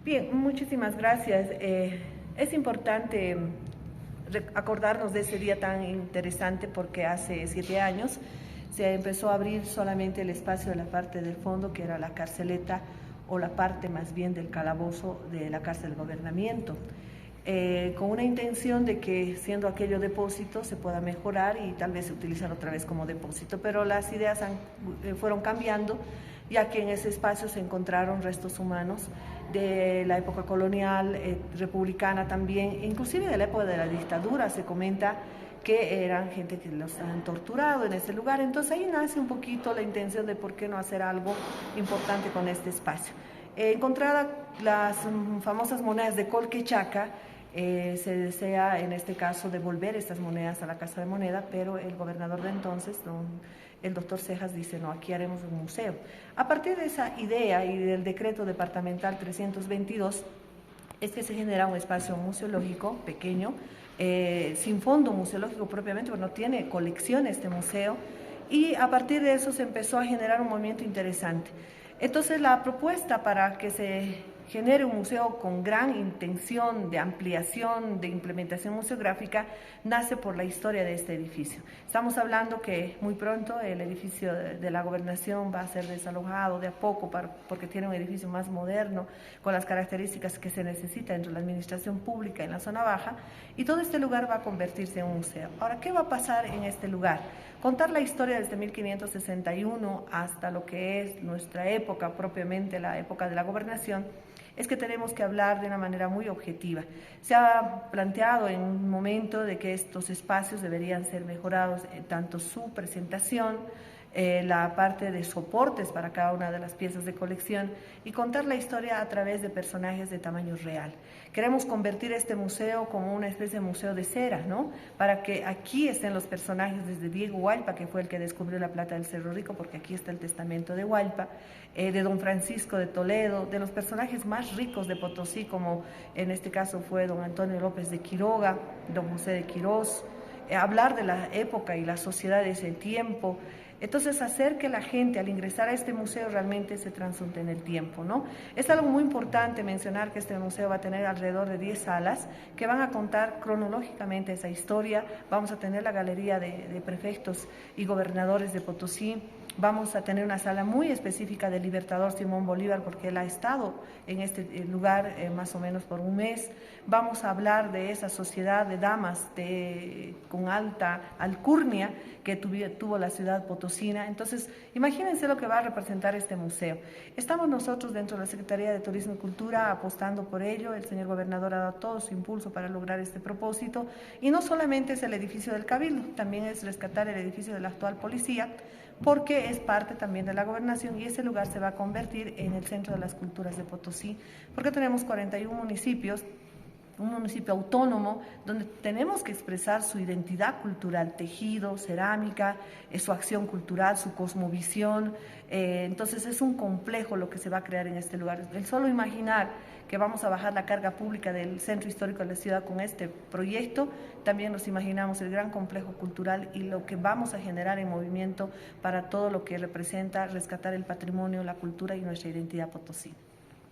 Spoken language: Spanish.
Bien, muchísimas gracias. Es importante acordarnos de ese día tan interesante porque hace 7 años se empezó a abrir solamente el espacio de la parte del fondo, que era la carceleta o la parte más bien del calabozo de la cárcel de gobernamiento, con una intención de que, siendo aquello depósito, se pueda mejorar y tal vez utilizar otra vez como depósito, pero las ideas fueron cambiando, ya que en ese espacio se encontraron restos humanos de la época colonial, republicana también, inclusive de la época de la dictadura. Se comenta que eran gente que los han torturado en ese lugar. Entonces ahí nace un poquito la intención de por qué no hacer algo importante con este espacio. Encontrada las famosas monedas de Colquechaca, se desea en este caso devolver estas monedas a la Casa de Moneda, pero el gobernador de entonces, el doctor Cejas, dice: no, aquí haremos un museo. A partir de esa idea y del decreto departamental 322, es que se genera un espacio museológico pequeño, sin fondo museológico propiamente, porque no tiene colección este museo, y a partir de eso se empezó a generar un movimiento interesante. Entonces la propuesta para que se genere un museo con gran intención de ampliación, de implementación museográfica, nace por la historia de este edificio. Estamos hablando que muy pronto el edificio de la gobernación va a ser desalojado de a poco, porque tiene un edificio más moderno, con las características que se necesita dentro de la administración pública en la zona baja, y todo este lugar va a convertirse en un museo. Ahora, ¿qué va a pasar en este lugar? Contar la historia desde 1561 hasta lo que es nuestra época, propiamente la época de la gobernación, es que tenemos que hablar de una manera muy objetiva. Se ha planteado en un momento de que estos espacios deberían ser mejorados, tanto su presentación, la parte de soportes para cada una de las piezas de colección, y contar la historia a través de personajes de tamaño real. Queremos convertir este museo como una especie de museo de cera, ¿no? Para que aquí estén los personajes desde Diego Hualpa, que fue el que descubrió la plata del Cerro Rico, porque aquí está el testamento de Hualpa, de don Francisco de Toledo, de los personajes más ricos de Potosí, como en este caso fue don Antonio López de Quiroga, don José de Quirós, hablar de la época y la sociedad de ese tiempo. Entonces, hacer que la gente al ingresar a este museo realmente se transunte en el tiempo, ¿no? Es algo muy importante mencionar que este museo va a tener alrededor de 10 salas que van a contar cronológicamente esa historia. Vamos a tener la galería de prefectos y gobernadores de Potosí. Vamos a tener una sala muy específica del Libertador Simón Bolívar, porque él ha estado en este lugar más o menos por un mes. Vamos a hablar de esa sociedad de damas con alta alcurnia que tuvo la ciudad potosina. Entonces, imagínense lo que va a representar este museo. Estamos nosotros dentro de la Secretaría de Turismo y Cultura apostando por ello. El señor gobernador ha dado todo su impulso para lograr este propósito. Y no solamente es el edificio del Cabildo, también es rescatar el edificio de la actual policía, porque es parte también de la gobernación, y ese lugar se va a convertir en el centro de las culturas de Potosí, porque tenemos 41 municipios, un municipio autónomo donde tenemos que expresar su identidad cultural, tejido, cerámica, su acción cultural, su cosmovisión. Entonces es un complejo lo que se va a crear en este lugar. El solo imaginar que vamos a bajar la carga pública del centro histórico de la ciudad con este proyecto, también nos imaginamos el gran complejo cultural y lo que vamos a generar en movimiento para todo lo que representa rescatar el patrimonio, la cultura y nuestra identidad potosí.